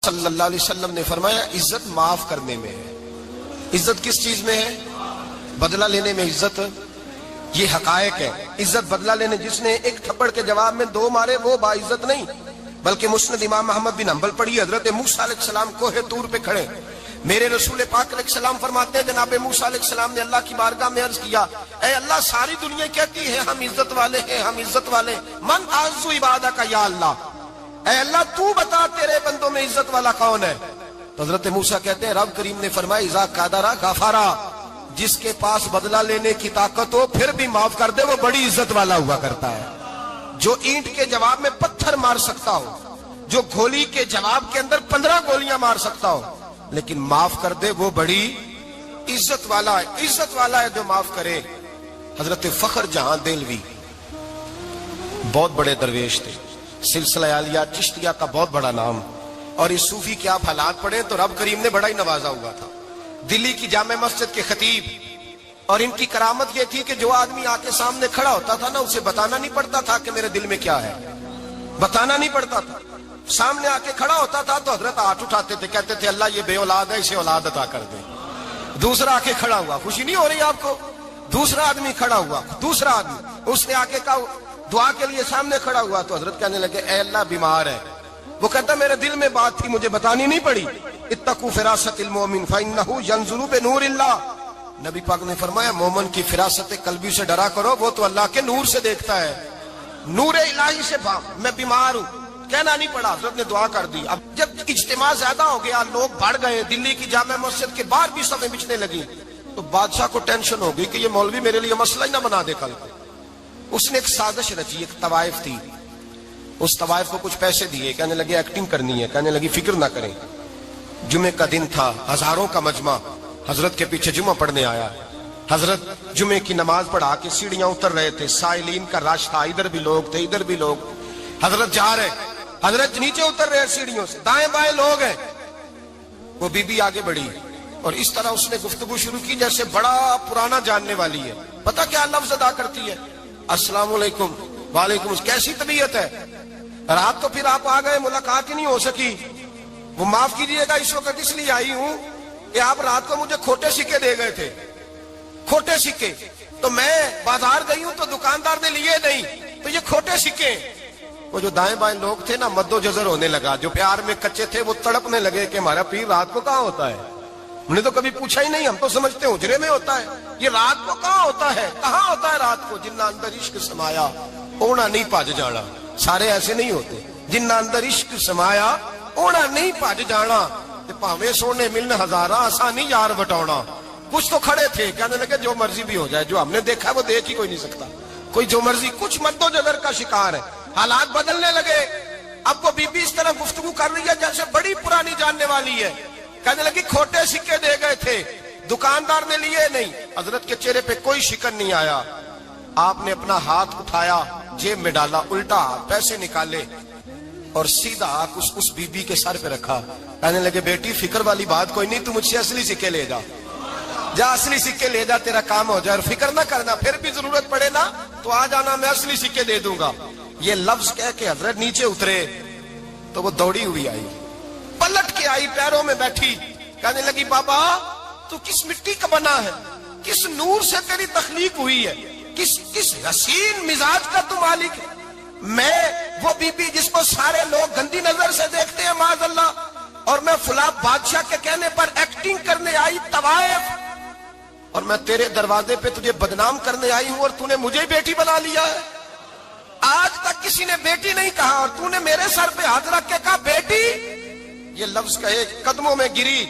صلی اللہ علیہ وسلم نے فرمایا عزت معاف کرنے میں ہے۔ عزت کس چیز میں ہے؟ بدلہ لینے میں عزت، یہ حقائق ہے۔ عزت بدلہ لینے، جس نے ایک تھپڑ کے جواب میں دو مارے وہ باعزت نہیں، بلکہ مسند امام محمد بن حنبل پڑھی، حضرت موسیٰ علیہ السلام کوہ طور پہ کھڑے، میرے رسول پاک علیہ السلام فرماتے ہیں جناب موسیٰ علیہ السلام نے اللہ کی بارگاہ میں عرض کیا، اے اللہ ساری دنیا کہتی ہے ہم عزت والے ہیں، ہم عزت والے، من اعز عبادک یا اللہ، اے اللہ تو بتا تیرے بندوں میں عزت والا کون ہے؟ تو حضرت موسیٰ کہتے ہیں رب کریم نے فرمایا اذا قادرا غفارا، جس کے پاس بدلہ لینے کی طاقت ہو پھر بھی معاف کر دے وہ بڑی عزت والا ہوا کرتا ہے۔ جو اینٹ کے جواب میں پتھر مار سکتا ہو، جو گولی کے جواب کے اندر 15 گولیاں مار سکتا ہو لیکن معاف کر دے وہ بڑی عزت والا ہے۔ عزت والا ہے جو معاف کرے۔ حضرت فخر جہاں دہلوی بہت بڑے درویش تھے، سلسلہ عالیہ چشتیہ کا بہت بڑا نام، اور اس صوفی کے آپ حالات پڑھیں تو رب کریم نے بڑا ہی نوازا ہوا تھا۔ دلی کی جامع مسجد کے خطیب، اور ان کی کرامت یہ تھی کہ جو آدمی آ کے سامنے کھڑا ہوتا تھا نا اسے بتانا نہیں پڑتا تھا کہ میرے دل میں کیا ہے، بتانا نہیں پڑتا تھا، سامنے آ کے کھڑا ہوتا تھا تو حضرت ہاتھ اٹھاتے تھے، کہتے تھے اللہ یہ بے اولاد ہے اسے اولاد عطا کر دے۔ دوسرا آ کے کھڑا ہوا، خوشی نہیں ہو رہی آپ کو؟ دوسرا آدمی کھڑا ہوا، دوسرا آدمی، اس نے آ کے کہا دعا کے لیے سامنے کھڑا ہوا تو حضرت کہنے لگے اے اللہ بیمار ہے، وہ کہتا میرے دل میں بات تھی مجھے بتانی نہیں پڑی، اتقوا فراست المؤمن فإنه ينظر بنور اللہ، نبی پاک نے فرمایا مومن کی فراست قلبی سے ڈرا کرو، وہ تو اللہ کے نور سے دیکھتا ہے، نور الہی سے میں بیمار ہوں، کہنا نہیں پڑا، حضرت نے دعا کر دی۔ اب جب اجتماع زیادہ ہو گیا، لوگ بڑھ گئے، دلی کی جامع مسجد کے باہر بھی صفیں بچھنے لگی، تو بادشاہ کو ٹینشن ہو گئی کہ یہ مولوی میرے لیے مسئلہ ہی نہ بنا دے کل کو۔ اس نے ایک سازش رچی، ایک طوائف تھی، اس طوائف کو کچھ پیسے دیے، کہنے لگے ایکٹنگ کرنی ہے، کہنے لگی فکر نہ کریں۔ جمعے کا دن تھا، ہزاروں کا مجمع حضرت کے پیچھے جمعہ پڑھنے آیا، حضرت جمعے کی نماز پڑھا کے سیڑھیاں اتر رہے تھے، سائلین کا رش تھا، ادھر بھی لوگ تھے ادھر بھی لوگ، حضرت جا رہے، حضرت نیچے اتر رہے سیڑھیوں سے، دائیں بائیں لوگ ہیں، وہ بی بی آگے بڑھی اور اس طرح اس نے گفتگو شروع کی جیسے بڑا پرانا جاننے والی ہے۔ پتہ کیا لفظ ادا کرتی ہے؟ السلام علیکم، وعلیکم السلام، کیسی طبیعت ہے؟ رات تو پھر آپ آ گئے، ملاقات ہی نہیں ہو سکی، وہ معاف کیجئے گا اس وقت اس لیے آئی ہوں کہ آپ رات کو مجھے کھوٹے سکے دے گئے تھے، کھوٹے سکے، تو میں بازار گئی ہوں تو دکاندار نے لیے نہیں، تو یہ کھوٹے سکے۔ وہ جو دائیں بائیں لوگ تھے نا مد و جزر ہونے لگا، جو پیار میں کچے تھے وہ تڑپنے لگے کہ ہمارا پیر رات کو کہاں ہوتا ہے، ہم نے تو کبھی پوچھا ہی نہیں، ہم تو سمجھتے ہیں حجرے میں ہوتا ہے، یہ رات کو کہاں ہوتا ہے، کہاں ہوتا ہے رات کو؟ جنہ اندر عشق سمایا اونا نہیں پاج جانا، سارے ایسے نہیں ہوتے، جنہ اندر عشق سمایا اونا نہیں پاج جانا، پاوے سونے ملن ہزارہ آسانی یار بٹونا۔ کچھ تو کھڑے تھے، کہنے لگے جو مرضی بھی ہو جائے، جو ہم نے دیکھا ہے وہ دیکھ ہی کوئی نہیں سکتا، کوئی جو مرضی، کچھ مد و جزر کا شکار ہے۔ حالات بدلنے لگے، اب وہ بی بی اس طرح گفتگو کر رہی ہے جیسے بڑی پرانی جاننے والی ہے، کہنے لگی کھوٹے سکے دے گئے تھے، دکاندار نے لیے نہیں۔ حضرت کے چہرے پہ کوئی شکن نہیں آیا، آپ نے اپنا ہاتھ اٹھایا، جیب میں ڈالا، الٹا پیسے نکالے اور سیدھا اس بی بی کے سر پہ رکھا، کہنے لگے بیٹی فکر والی بات کوئی نہیں، تم مجھ سے اصلی سکے لے جا، جا اصلی سکے لے جا، تیرا کام ہو جائے، اور فکر نہ کرنا، پھر بھی ضرورت پڑے نا تو آ جانا، میں اصلی سکے دے دوں گا۔ یہ لفظ کہہ کے حضرت نیچے اترے تو وہ دوڑی ہوئی آئی، پلٹ کے آئی، پیروں میں بیٹھی، کہنے لگی بابا تو کس مٹی کا بنا ہے، کس نور سے تیری تخلیق ہوئی ہے، کس حسین مزاج کا تو مالک ہے؟ میں وہ بی بی جس کو سارے لوگ گندی نظر سے دیکھتے ہیں معاذ اللہ، اور میں فلاں بادشاہ کے کہنے پر ایکٹنگ کرنے آئی طوائف، اور میں تیرے دروازے پہ تجھے بدنام کرنے آئی ہوں اور تو نے مجھے بیٹی بنا لیا ہے۔ آج تک کسی نے بیٹی نہیں کہا اور تو نے میرے سر پہ ہاتھ رکھ کے کہا بیٹی، یہ لفظ کہے قدموں میں گری،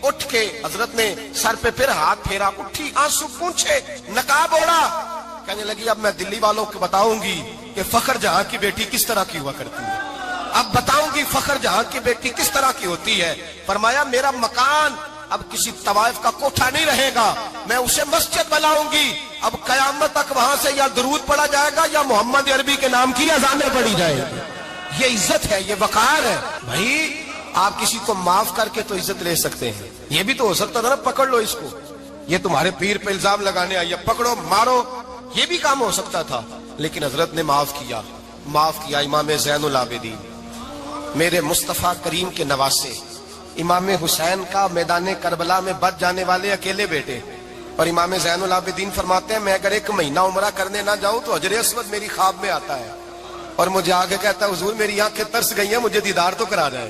اٹھ کے حضرت نے سر پہ پھر ہاتھ پھیرا، اٹھی، آنسو پونچھے، نقاب اوڑا، کہنے لگی اب میں دلی والوں کو بتاؤں گی کہ فخر جہاں کی بیٹی کس طرح کی ہوا کرتی ہے، اب بتاؤں گی فخر جہاں کی بیٹی کس طرح کی ہوتی ہے۔ فرمایا میرا مکان اب کسی طوائف کا کوٹھا نہیں رہے گا، میں اسے مسجد بناؤں گی، اب قیامت تک وہاں سے یا درود پڑھا جائے گا یا محمد عربی کے نام کی اذانیں پڑھی جائے گی۔ یہ عزت ہے، یہ وقار ہے۔ بھائی آپ کسی کو معاف کر کے تو عزت لے سکتے ہیں، یہ بھی تو ہو سکتا تھا نا پکڑ لو اس کو، یہ تمہارے پیر پہ الزام لگانے آئی ہے، پکڑو مارو، یہ بھی کام ہو سکتا تھا، لیکن حضرت نے معاف کیا۔ امام زین العابدین میرے مصطفیٰ کریم کے نواسے، امام حسین کا میدان کربلا میں بچ جانے والے اکیلے بیٹے، اور امام زین العابدین فرماتے ہیں میں اگر 1 مہینہ عمرہ کرنے نہ جاؤں تو حجر اسود میری خواب میں آتا ہے اور مجھے آگے کہتا ہے حضور میری آنکھیں ترس گئی ہیں، مجھے دیدار تو کرا جائے،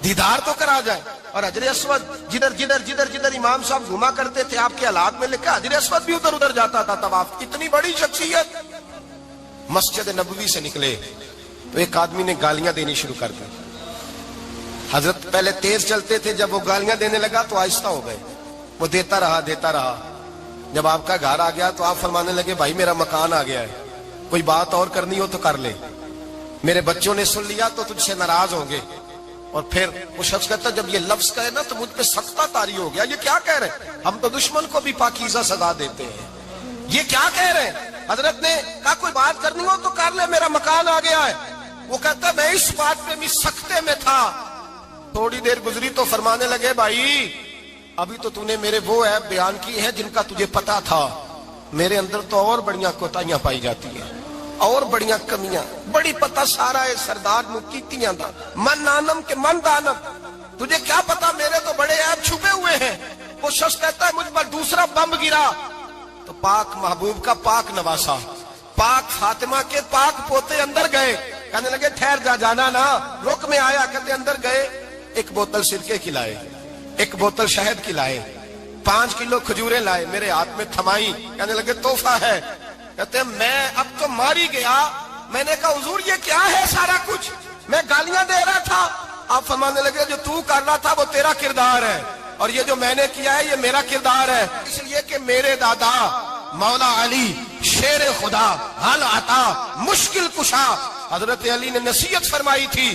دیدار تو کرا جائے۔ اور حجر اسود جدھر امام صاحب گھوما کرتے تھے آپ کے حالات میں لکھا حجر اسود بھی ادھر ادھر جاتا تھا طواف۔ اتنی بڑی شخصیت مسجد نبوی سے نکلے تو ایک آدمی نے گالیاں دینی شروع کر دی۔ حضرت پہلے تیز چلتے تھے، جب وہ گالیاں دینے لگا تو آہستہ ہو گئے، وہ دیتا رہا۔ جب آپ کا گھر آ گیا تو آپ فرمانے لگے بھائی میرا مکان آ گیا ہے، کوئی بات اور کرنی ہو تو کر لے، میرے بچوں نے سن لیا تو تجھ سے ناراض ہوں گے۔ اور پھر وہ شخص کہتا جب یہ لفظ کہے نا تو مجھ پہ سختہ طاری ہو گیا، یہ کیا کہہ رہے ہیں؟ ہم تو دشمن کو بھی پاکیزہ سزا دیتے ہیں، یہ کیا کہہ رہے ہیں؟ حضرت نے کہا کوئی بات کرنی ہو تو کر لے، میرا مکان آ گیا ہے۔ وہ کہتا میں اس بات پہ بھی سختے میں تھا۔ تھوڑی دیر گزری تو فرمانے لگے بھائی ابھی تو نے میرے وہ عیب بیان کی ہے جن کا تجھے پتا تھا، میرے اندر تو اور بڑیاں کوتاہیاں پائی جاتی ہیں، اور بڑیاں کمیاں، بڑی پتہ سارا ہے سردار نو کیتیاں دا من نانم کے من دانم، تجھے کیا پتا میرے تو بڑے عیب چھپے ہوئے ہیں۔ وہ شخص کہتا ہے مجھ پر دوسرا بم گرا تو پاک محبوب کا پاک نواسا، پاک فاطمہ کے پاک پوتے اندر گئے، کہنے لگے ٹھہر جانا نا، رک میں آیا، کہتے اندر گئے، 1 بوتل سرکے کی لائے، 1 بوتل شہد کی لائے، 5 کلو کھجوریں لائے، میرے ہاتھ میں تھمائی، کہنے لگے تحفہ ہے۔ کہتے ہیں میں اب تو ماری گیا، میں نے کہا حضور یہ کیا ہے سارا کچھ، میں گالیاں دے رہا تھا۔ آپ فرمانے لگے جو تو کر رہا تھا وہ تیرا کردار ہے، اور یہ جو میں نے کیا ہے یہ میرا کردار ہے، اس لیے کہ میرے دادا مولا علی شیر خدا حل عطا مشکل کشا، حضرت علی نے نصیحت فرمائی تھی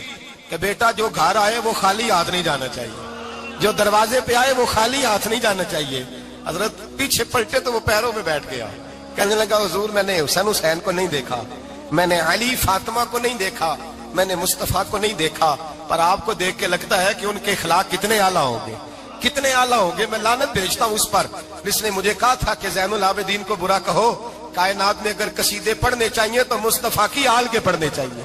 کہ بیٹا جو گھر آئے وہ خالی ہاتھ نہیں جانا چاہیے، جو دروازے پہ آئے وہ خالی ہاتھ نہیں جانا چاہیے۔ حضرت پیچھے پلٹے تو وہ پیروں میں بیٹھ گیا، کہنے لگا حضور میں نے حسین کو نہیں دیکھا، میں نے علی فاطمہ کو نہیں دیکھا، میں نے مصطفیٰ کو نہیں دیکھا، پر آپ کو دیکھ کے لگتا ہے کہ ان کے اخلاق کتنے اعلیٰ ہوں گے، کتنے اعلیٰ ہوں گے۔ میں لعنت بھیجتا ہوں اس پر جس نے مجھے کہا تھا کہ زین العابدین کو برا کہو، کائنات میں اگر قصیدے پڑھنے چاہیے تو مصطفیٰ کی آل کے پڑھنے چاہیے،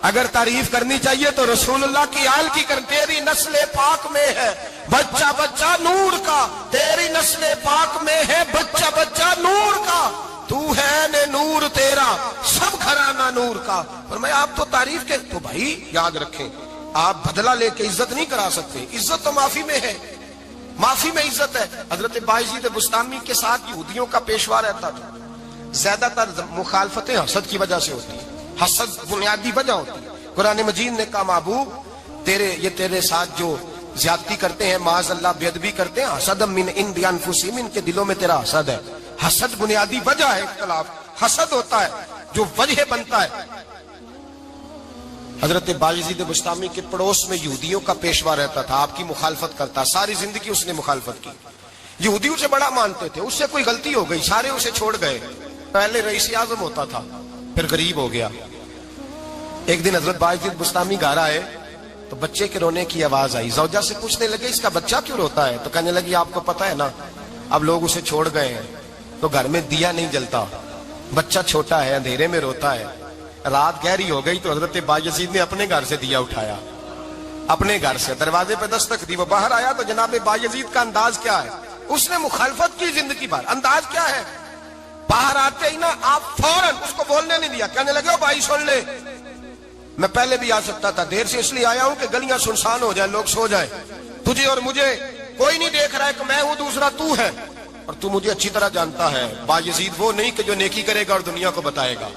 اگر تعریف کرنی چاہیے تو رسول اللہ کی آل کی کر، تیری نسل پاک میں ہے بچہ بچہ نور کا، تیری نسل پاک میں ہے بچہ بچہ نور کا، تو ہے نے نور تیرا سب گھرانہ نور کا۔ اور میں آپ تو تعریف کے تو بھائی یاد رکھیں آپ بدلہ لے کے عزت نہیں کرا سکتے، عزت تو معافی میں ہے، معافی میں عزت ہے۔ حضرت بایزید بستامی کے ساتھ یہودیوں کا پیشوا رہتا تھا، زیادہ تر مخالفتیں حسد کی وجہ سے ہوتی ہیں، حسد بنیادی وجہ ہوتی ہے۔ قرآن مجید نے کہا محبوب تیرے ساتھ جو زیادتی کرتے ہیں معاذ اللہ بے ادبی کرتے ہیں، حسد من عند انفسہم، ان کے دلوں میں تیرا حسد ہے۔ حسد بنیادی وجہ ہے، اختلاف حسد ہوتا ہے جو وجہ بنتا ہے۔ حضرت بایزید بستامی کے پڑوس میں یہودیوں کا پیشوا رہتا تھا، آپ کی مخالفت کرتا، ساری زندگی اس نے مخالفت کی، یہودی اسے بڑا مانتے تھے، اس سے کوئی غلطی ہو گئی سارے اسے چھوڑ گئے، پہلے رئیس اعظم ہوتا تھا پھر غریب ہو گیا۔ ایک دن حضرت بایزید بستامی گھر آئے تو بچے کے رونے کی آواز آئی، زوجہ سے پوچھنے لگے اس کا بچہ کیوں روتا ہے؟ تو کہنے لگی آپ کو پتہ ہے نا اب لوگ اسے چھوڑ گئے ہیں تو گھر میں دیا نہیں جلتا، بچہ چھوٹا ہے اندھیرے میں روتا ہے۔ رات گہری ہو گئی تو حضرت بایزید نے اپنے گھر سے دیا اٹھایا، اپنے گھر سے دروازے پہ دستک دی، وہ باہر آیا تو جناب بایزید کا انداز کیا ہے، اس نے مخالفت کی زندگی بھر، انداز کیا ہے، باہر آتے ہی نا آپ فوراً اس کو بولنے نہیں دیا، کہنے لگے بھائی سن لے میں پہلے بھی آ سکتا تھا، دیر سے اس لیے آیا ہوں کہ گلیاں سنسان ہو جائیں، لوگ سو جائیں، تجھے اور مجھے کوئی نہیں دیکھ رہا ہے کہ میں ہوں دوسرا تو ہے، اور تو مجھے اچھی طرح جانتا ہے بایزید وہ نہیں کہ جو نیکی کرے گا اور دنیا کو بتائے گا،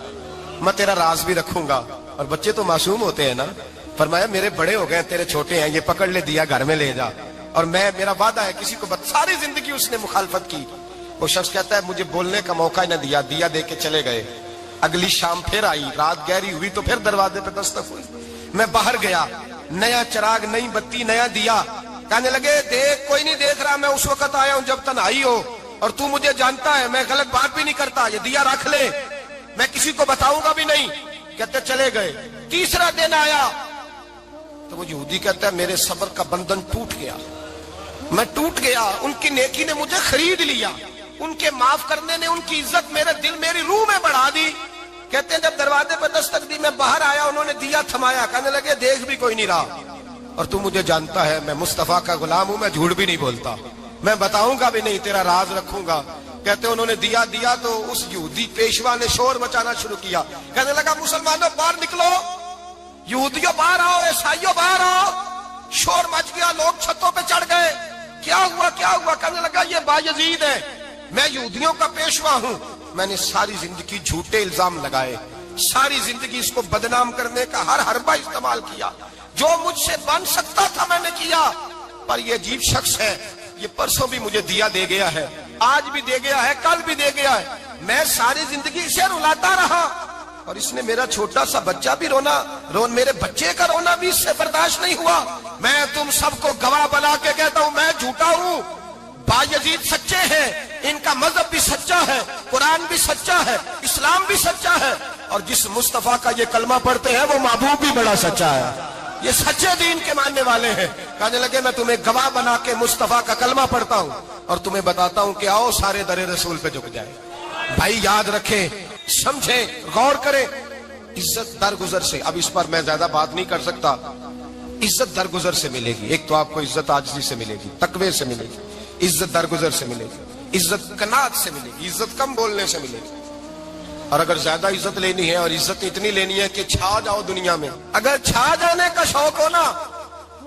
میں تیرا راز بھی رکھوں گا۔ اور بچے تو معصوم ہوتے ہیں نا، فرمایا میرے بڑے ہو گئے تیرے چھوٹے ہیں، یہ پکڑ لے دیا گھر میں لے جا، اور میرا وعدہ ہے کسی کو ساری زندگی اس نے مخالفت کی۔ وہ شخص کہتا ہے مجھے بولنے کا موقع نہ دیا، دیا دے کے چلے گئے۔ اگلی شام پھر آئی، رات گہری ہوئی تو پھر دروازے پہ دستک ہوئی، میں باہر گیا، نیا چراغ نئی بتی نیا دیا، کہنے لگے دیکھ کوئی نہیں دیکھ رہا، میں اس وقت آیا ہوں جب تنہائی ہو اور تو مجھے جانتا ہے، میں غلط بات بھی نہیں کرتا، یہ دیا رکھ لے، میں کسی کو بتاؤں گا بھی نہیں۔ کہتے چلے گئے۔ تیسرا دن آیا تو وہ یہودی کہتا ہے میرے صبر کا بندھن ٹوٹ گیا، میں ٹوٹ گیا، ان کی نیکی نے مجھے خرید لیا، ان کے معاف کرنے نے ان کی عزت میرے دل میری روح میں بڑھا دی، کہتے ہیں جب دروازے پہ دستک دی میں باہر آیا انہوں نے دیا تھمایا, کہنے لگے دیکھ بھی کوئی نہیں رہا اور تو مجھے جانتا ہے میں مصطفیٰ کا غلام ہوں, میں جھوٹ بھی نہیں بولتا, میں بتاؤں گا بھی نہیں, تیرا راز رکھوں گا. کہتے ہیں انہوں نے دیا تو اس یہودی پیشوا نے شور مچانا شروع کیا, کہنے لگا مسلمانوں باہر نکلو, یہودیوں باہر آؤ, عیسائیوں باہر آؤ. شور مچ گیا, لوگ چھتوں پہ چڑھ گئے. کیا ہوا کیا ہوا؟ کہنے لگا یہ بایزید ہے, میں یہودیوں کا پیشوا ہوں, میں نے ساری زندگی جھوٹے الزام لگائے, ساری زندگی اس کو بدنام کرنے کا ہر حربہ استعمال کیا, جو مجھ سے بن سکتا تھا میں نے کیا. پر یہ عجیب شخص ہے, یہ پرسوں بھی مجھے دیا دے گیا ہے, آج بھی دے گیا ہے, کل بھی دے گیا ہے, میں ساری زندگی اسے رلاتا رہا اور اس نے میرا چھوٹا سا بچہ بھی میرے بچے کا رونا بھی اس سے برداشت نہیں ہوا. میں تم سب کو گواہ بنا کے کہتا ہوں میں جھوٹا ہوں, بایزید سچے ہیں, ان کا مذہب بھی سچا ہے, قرآن بھی سچا ہے, اسلام بھی سچا ہے, اور جس مصطفیٰ کا یہ کلمہ پڑھتے ہیں وہ محبوب بھی بڑا سچا ہے, یہ سچے دین کے ماننے والے ہیں. کہنے لگے میں تمہیں گواہ بنا کے مصطفیٰ کا کلمہ پڑھتا ہوں اور تمہیں بتاتا ہوں کہ آؤ سارے در رسول پہ جھک جائے. بھائی یاد رکھیں, سمجھیں, غور کریں, عزت درگزر سے, اب اس پر میں زیادہ بات نہیں کر سکتا, عزت درگزر سے ملے گی. ایک تو آپ کو عزت عاجزی سے ملے گی, تقوی سے ملے گی, عزت درگزر سے ملے گی, عزت قناعت سے ملے گی, عزت کم بولنے سے ملے گی. اور اگر زیادہ عزت لینی ہے اور عزت اتنی لینی ہے کہ چھا جاؤ دنیا میں, اگر چھا جانے کا شوق ہو نا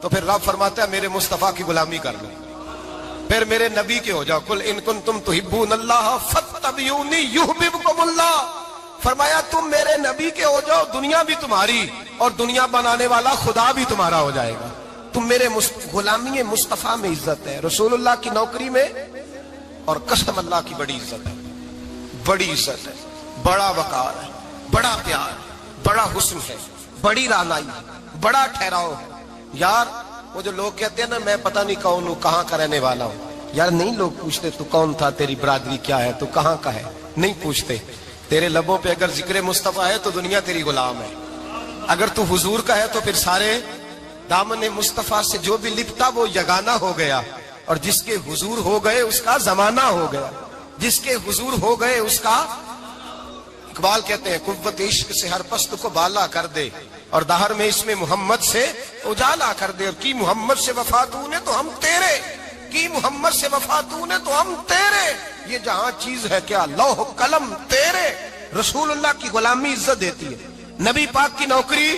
تو پھر رب فرماتا ہے میرے مصطفیٰ کی غلامی کر لو, پھر میرے نبی کے ہو جاؤ. قل ان کنتم تحبون اللہ فاتبعونی یحببکم اللہ. فرمایا تم میرے نبی کے ہو جاؤ, دنیا بھی تمہاری اور دنیا بنانے والا خدا بھی تمہارا ہو جائے گا. تم میرے غلامی مصطفیٰ میں عزت ہے, رسول اللہ کی نوکری میں, اور قسم اللہ کی بڑی عزت ہے, بڑی عزت ہے, بڑا وقار ہے, بڑا پیار, بڑا حسن ہے, بڑی رعنائی ہے, بڑا ٹھہراؤ ہے. یار وہ جو لوگ کہتے ہیں نا میں پتہ نہیں کون ہوں, کہاں کا رہنے والا ہوں, یار نہیں لوگ پوچھتے تو کون تھا, تیری برادری کیا ہے, تو کہاں کا ہے, نہیں پوچھتے. تیرے لبوں پہ اگر ذکر مصطفیٰ ہے تو دنیا تیری غلام ہے, اگر تو حضور کا ہے تو پھر سارے دامن مصطفیٰ سے جو بھی لپٹا وہ یگانہ ہو گیا, اور جس کے حضور ہو گئے اس کا زمانہ ہو گیا, جس کے حضور ہو گئے اس کا. اقبال کہتے ہیں قوت عشق سے ہر پست کو بالا کر دے اور دہر میں اس میں محمد سے اجالا کر دے. اور کی محمد سے وفا تو نے تو ہم تیرے, کی محمد سے وفا تو نے تو ہم تیرے, یہ جہاں چیز ہے کیا لوح قلم تیرے. رسول اللہ کی غلامی عزت دیتی ہے, نبی پاک کی نوکری,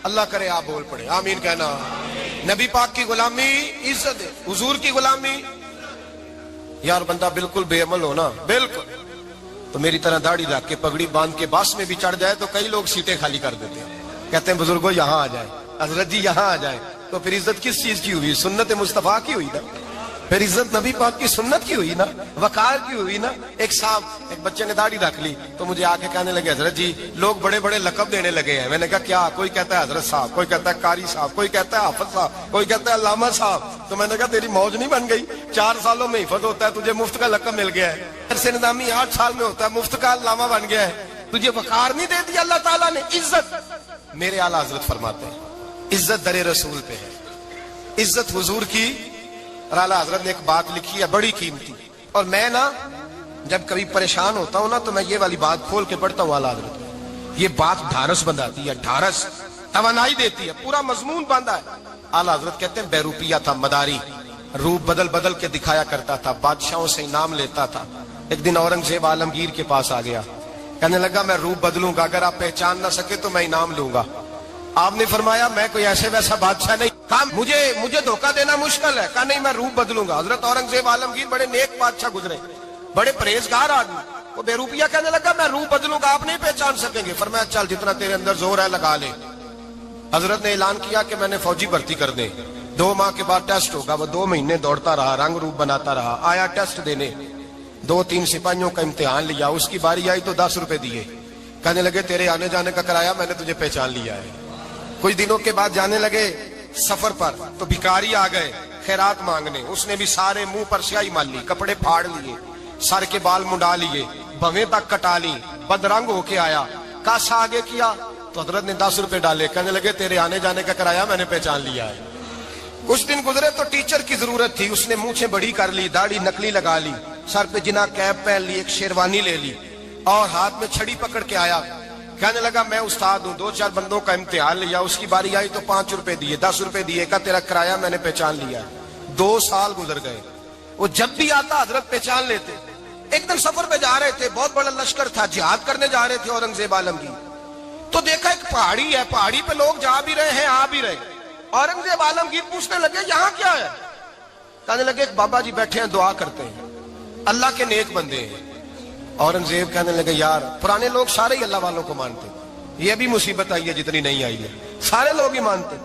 اللہ کرے آپ بول پڑے آمین کہنا, نبی پاک کی غلامی عزت ہے, حضور کی غلامی. یار بندہ بالکل بے عمل ہونا, بالکل تو میری طرح داڑھی رکھ کے پگڑی باندھ کے باس میں بھی چڑھ جائے تو کئی لوگ سیٹیں خالی کر دیتے ہیں, کہتے ہیں بزرگوں یہاں آ جائیں, حضرت جی یہاں آ جائیں. تو پھر عزت کس چیز کی ہوئی؟ سنت مصطفیٰ کی ہوئی نا, پھر عزت نبی پاک کی سنت کی ہوئی نا, وقار کی ہوئی نا. ایک صاحب, ایک بچے نے داڑھی رکھ لی تو مجھے آ کے کہنے لگے حضرت جی لوگ بڑے بڑے لقب دینے لگے ہیں. میں نے کہا کیا؟ کوئی کہتا ہے حضرت صاحب, کوئی کہتا ہے قاری صاحب, کوئی کہتا ہے حافظ صاحب, کوئی کہتا ہے علامہ صاحب. تو میں نے کہا تیری موج نہیں بن گئی, 4 سالوں میں حفظ ہوتا ہے, تجھے مفت کا لقب مل گیا ہے. سے نظامی 8 سال میں ہوتا ہے, مفت کا علامہ بن گیا ہے, تجھے وقار نہیں دے دیا اللہ تعالیٰ نے. عزت میرے اعلیٰ حضرت فرماتے ہیں عزت در رسول پہ ہے, عزت حضور کی. اور اعلیٰ حضرت نے ایک بات لکھی ہے بڑی قیمتی, اور میں نا جب کبھی پریشان ہوتا ہوں نا تو میں یہ والی بات کھول کے پڑھتا ہوں اعلیٰ حضرت. یہ بات ڈھارس بندھاتی ہے, ڈھارس توانائی دیتی ہے, پورا مضمون باندھا ہے. اعلیٰ حضرت کہتے ہیں بیروپیہ تھا مداری, روپ بدل بدل کے دکھایا کرتا تھا, بادشاہوں سے انعام لیتا تھا. ایک دن اورنگزیب عالمگیر کے پاس آ گیا, کہنے لگا میں روپ بدلوں گا, اگر آپ پہچان نہ سکے تو میں انعام لوں گا. آپ نے فرمایا میں کوئی ایسے ویسا بادشاہ نہیں, کہا مجھے دھوکہ دینا مشکل ہے, کہا نہیں میں روپ بدلوں گا. حضرت اورنگزیب عالمگیر بڑے نیک بادشاہ گزرے, بڑے پرہیزگار آدمی, وہ بے روپیہ کہنے لگا میں روپ بدلوں گا, آپ نہیں پہچان سکیں گے. فرمایا چل جتنا تیرے اندر زور ہے لگا لے. حضرت نے اعلان کیا کہ میں نے فوجی بھرتی کر دیں, 2 ماہ کے بعد ٹیسٹ ہوگا. وہ 2 مہینے دوڑتا رہا, رنگ روپ بناتا رہا, آیا ٹیسٹ دینے, 2-3 سپاہیوں کا امتحان لیا, اس کی باری آئی تو 10 روپے دیے, کہنے لگے تیرے آنے جانے کا کرایہ میں نے تجھے پہچان لیا ہے. کچھ دنوں کے بعد جانے لگے سفر پر تو بھکاری آ گئے خیرات مانگنے, اس نے بھی سارے منہ پر سیاہی مال لی, کپڑے پھاڑ لیے, سر کے بال منڈا لیے, بھویں تک کٹا لی, بدرنگ ہو کے آیا. کاسا آگے کیا تو حضرت نے 10 روپے ڈالے, کہنے لگے تیرے آنے جانے کا کرایہ میں نے پہچان لیا ہے. کچھ دن گزرے تو ٹیچر کی ضرورت تھی, اس نے مونچھیں بڑی کر لی, داڑھی نکلی لگا لی, سر پہ جنا کیپ پہن لی, ایک شیروانی لے لی اور ہاتھ میں چھڑی پکڑ کے آیا. کہنے لگا میں استاد ہوں، 2-4 بندوں کا امتحان لیا، اس کی باری آئی تو 5 روپے دیے، 10 روپے دیے، کہا تیرا کرایہ میں نے پہچان لیا۔ 2 سال گزر گئے، وہ جب بھی آتا حضرت پہچان لیتے۔ ایک دن سفر پہ جا رہے تھے، بہت بڑا لشکر تھا، جہاد کرنے جا رہے تھے اورنگزیب عالمگیر، تو دیکھا ایک پہاڑی ہے، پہاڑی پہ لوگ جا بھی رہے ہیں آ بھی رہے۔ اورنگزیب عالمگیر پوچھنے لگے یہاں کیا ہے؟ کہنے لگے ایک بابا جی بیٹھے ہیں دعا کرتے ہیں، اللہ کے نیک بندے ہیں۔ اورنگزیب کہنے لگے یار پرانے لوگ سارے ہی اللہ والوں کو مانتے، یہ بھی مصیبت آئی ہے جتنی نہیں آئی ہے، سارے لوگ ہی مانتے۔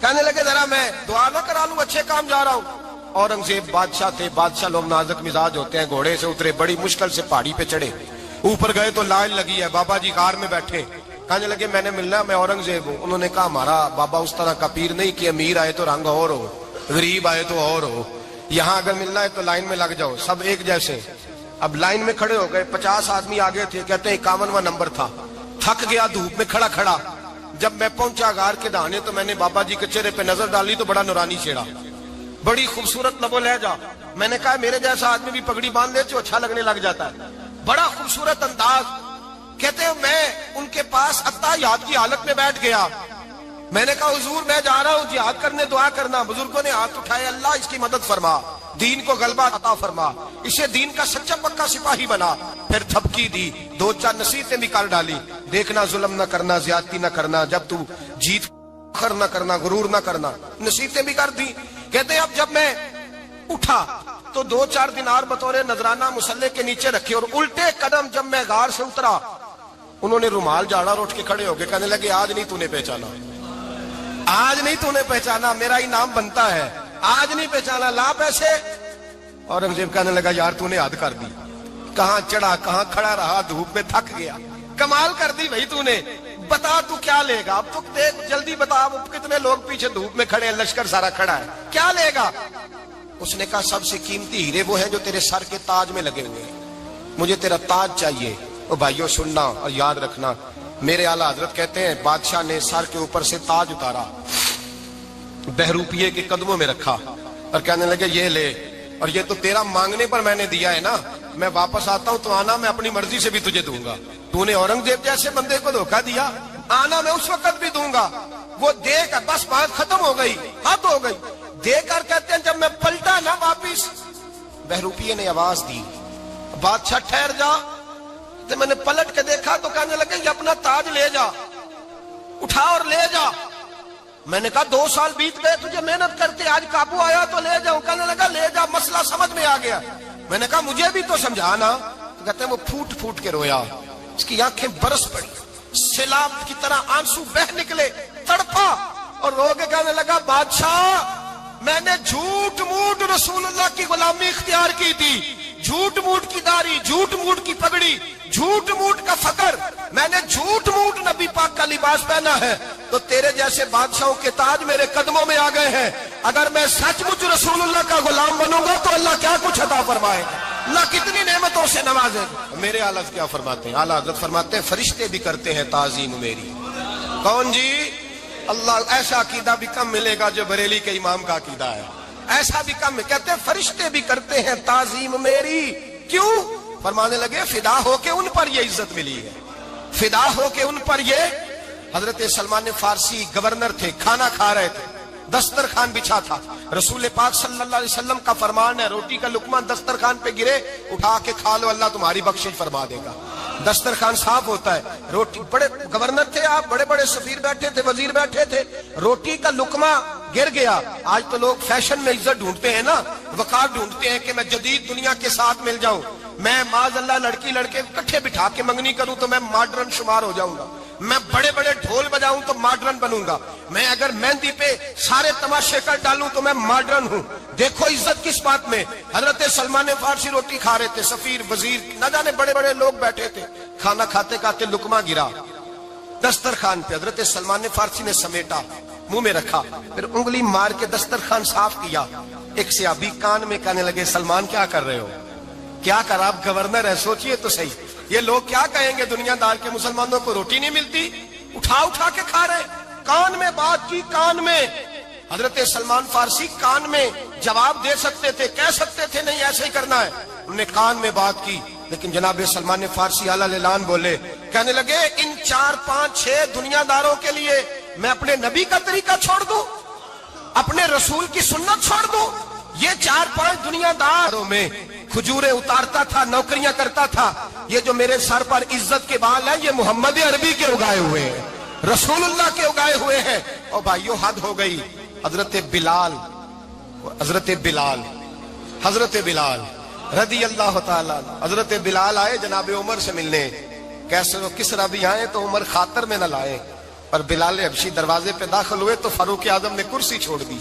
کہنے لگے ذرا میں دعا نہ کرا لوں، اچھے کام جا رہا ہوں۔ اورنگزیب بادشاہ تھے، بادشاہ لوگ نازک مزاج ہوتے ہیں، گھوڑے سے اترے، بڑی مشکل سے پہاڑی پہ چڑھے، اوپر گئے تو لائن لگی ہے، بابا جی کار میں بیٹھے۔ کہنے لگے میں نے ملنا، میں اورنگزیب ہوں۔ انہوں نے کہا ہمارا بابا اس طرح کا پیر نہیں کہ امیر آئے تو رنگ اور ہو، غریب آئے تو اور ہو، یہاں اگر ملنا ہے تو لائن میں لگ جاؤ، سب ایک جیسے۔ اب لائن میں کھڑے ہو گئے، 50 آدمی آگے تھے، کہتے ہیں 51واں نمبر تھا، تھک گیا دھوپ میں کھڑا کھڑا۔ جب میں پہنچا غار کے دہانے تو میں نے بابا جی کے چہرے پہ نظر ڈالی تو بڑا نورانی چہرہ، بڑی خوبصورت لب و لہجہ۔ میں نے کہا میرے جیسا آدمی بھی پگڑی باندھ لے تو اچھا لگنے لگ جاتا ہے، بڑا خوبصورت انداز۔ کہتے ہیں میں ان کے پاس اتحیات کی حالت میں بیٹھ گیا۔ میں نے کہا حضور میں جا رہا ہوں جہاد کرنے، دعا کرنا۔ بزرگوں نے ہاتھ اٹھائے، اللہ اس کی مدد فرما، دین کو غلبہ عطا فرما، اسے دین کا سچا پکا سپاہی بنا۔ پھر تھپکی دی، 2-4 نصیحتیں بھی کر ڈالی، دیکھنا ظلم نہ کرنا، زیادتی نہ کرنا، جب تو جیت فخر نہ کرنا، غرور نہ کرنا، نصیحتیں بھی کر دی۔ کہتے ہیں اب جب میں اٹھا تو 2-4 دینار بطور نذرانہ مسلح کے نیچے رکھے، اور الٹے قدم جب میں غار سے اترا انہوں نے رومال جھاڑا اور اٹھ کے کھڑے ہو گئے۔ کہنے لگے آج نہیں تو نے پہچانا، آج نہیں تو نے پہچانا، میرا ہی نام بنتا ہے، آج نہیں پہچانا، لا پیسے۔ اورنگزیب کہنے لگا یار تو نے حد کر دی، کہاں چڑھا کہاں کھڑا رہا، دھوپ میں تھک گیا، کمال کر دی بھائی تو نے، بتا تو کیا لے گا، اب تو دیکھ جلدی بتا، کتنے لوگ پیچھے دھوپ میں کھڑے ہیں، لشکر سارا کھڑا ہے، کیا لے گا؟ اس نے کہا سب سے قیمتی ہیرے وہ ہیں جو تیرے سر کے تاج میں لگے ہوئے ہیں، مجھے تیرا تاج چاہیے۔ او بھائیو سننا اور یاد رکھنا، میرے اعلیٰ حضرت کہتے ہیں بادشاہ نے سر کے اوپر سے تاج اتارا، بہروپیے کے قدموں میں رکھا اور کہنے لگے یہ لے، اور یہ تو تیرا مانگنے پر میں نے دیا ہے نا، میں واپس آتا ہوں تو آنا میں اپنی مرضی سے بھی تجھے دوں گا، تو نے اورنگزیب جیسے بندے کو دھوکہ دیا، آنا میں اس وقت بھی دوں گا۔ وہ دے کر بس بات ختم ہو گئی، حد ہو گئی، دے کر کہتے ہیں جب میں پلٹا نا واپس، بہروپیے نے آواز دی بادشاہ ٹھہر جا۔ تو میں نے پلٹ کے دیکھا تو کہنے لگے یہ اپنا تاج لے جا، اٹھا اور لے جا۔ میں نے کہا 2 سال بیت گئے تجھے محنت کرتے، آج قابو آیا تو لے جاؤں۔ کہنے لگا لے جا، مسئلہ سمجھ میں آ گیا۔ میں نے کہا مجھے بھی تو سمجھانا۔ تو کہتے ہیں وہ پھوٹ پھوٹ کے رویا، اس کی آنکھیں برس پڑی، سیلاب کی طرح آنسو بہ نکلے، تڑپا اور رو کے کہنے لگا بادشاہ میں نے جھوٹ موٹ رسول اللہ کی غلامی اختیار کی تھی، جھوٹ موٹ کی داڑھی، جھوٹ موٹ کی پگڑی، جھوٹ موٹ کا فقر، میں نے جھوٹ موٹ نبی پاک کا لباس پہنا ہے، تو تیرے جیسے بادشاہوں کے تاج میرے قدموں میں آ گئے ہیں۔ اگر میں سچ مچ رسول اللہ کا غلام بنوں گا تو اللہ کیا کچھ عطا فرمائے گا، اللہ کتنی نعمتوں سے نوازے گا۔ میرے اعلیٰ کیا فرماتے ہیں؟ اعلیٰ حضرت فرماتے ہیں فرشتے بھی کرتے ہیں تعظیم میری۔ کون جی؟ اللہ۔ ایسا عقیدہ بھی کم ملے گا جو بریلی کے امام کا عقیدہ ہے، ایسا بھی کم۔ کہتے ہیں فرشتے بھی کرتے ہیں تعظیم میری، کیوں؟ فرمانے لگے فدا ہو کے ان پر یہ عزت ملی ہے، فدا ہو کے ان پر یہ۔ حضرت سلمان فارسی گورنر تھے، کھانا کھا رہے تھے، دسترخوان بچھا تھا، رسول پاک صلی اللہ علیہ وسلم کا فرمان ہے روٹی کا لقمہ دسترخوان پہ گرے اٹھا کے کھا لو، اللہ تمہاری بخشش فرما دے گا۔ دسترخوان صاف ہوتا ہے، روٹی، بڑے گورنر تھے آپ، بڑے بڑے سفیر بیٹھے تھے، وزیر بیٹھے تھے، روٹی کا لقمہ گر گیا۔ آج تو لوگ فیشن میں عزت ڈھونڈتے ہیں نا، وقار ڈھونڈتے ہیں کہ میں جدید دنیا کے ساتھ مل جاؤں، میں معاذ اللہ لڑکی لڑکے اکٹھے بٹھا کے منگنی کروں تو میں ماڈرن شمار ہو جاؤں گا، میں بڑے بڑے ڈھول بجاؤں تو ماڈرن بنوں گا، میں اگر مہندی پہ سارے تماشے کر ڈالوں تو میں ماڈرن ہوں۔ دیکھو عزت کس بات میں۔ حضرت سلمان فارسی روٹی کھا رہے تھے، سفیر وزیر نہ جانے بڑے بڑے لوگ بیٹھے تھے، کھانا کھاتے کھاتے لقمہ گرا دسترخوان پہ، حضرت سلمان فارسی نے سمیٹا، منہ میں رکھا، پھر انگلی مار کے دسترخوان صاف کیا۔ ایک صحابی کان میں کہنے لگے سلمان کیا کر رہے ہو، کیا کر، آپ گورنر ہے، سوچئے تو صحیح، یہ لوگ کیا کہیں گے دنیا دار کے، مسلمانوں کو روٹی نہیں ملتی، اٹھا اٹھا کے کھا رہے۔ کان میں بات کی، کان میں۔ حضرت سلمان فارسی کان میں جواب دے سکتے تھے، کہہ سکتے تھے نہیں ایسے ہی کرنا ہے، انہوں نے کان میں بات کی، لیکن جناب سلمان فارسی اعلیٰ اعلان بولے، کہنے لگے ان 4 5 6 دنیا داروں کے لیے میں اپنے نبی کا طریقہ چھوڑ دوں، اپنے رسول کی سنت چھوڑ دوں؟ یہ 4 5 دنیا داروں میں کھجوریں اتارتا تھا، نوکریاں کرتا تھا، یہ جو میرے سر پر عزت کے بال ہیں یہ محمد عربی کے اگائے ہوئے ہیں، رسول اللہ کے اگائے ہوئے ہیں۔ اور بھائیو حد ہو گئی۔ حضرت بلال رضی اللہ تعالیٰ، حضرت بلال آئے جناب عمر سے ملنے، کیسے وہ کسرا بھی آئے تو عمر خاطر میں نہ لائے، اور بلال حبشی دروازے پہ داخل ہوئے تو فاروق اعظم نے کرسی چھوڑ دی،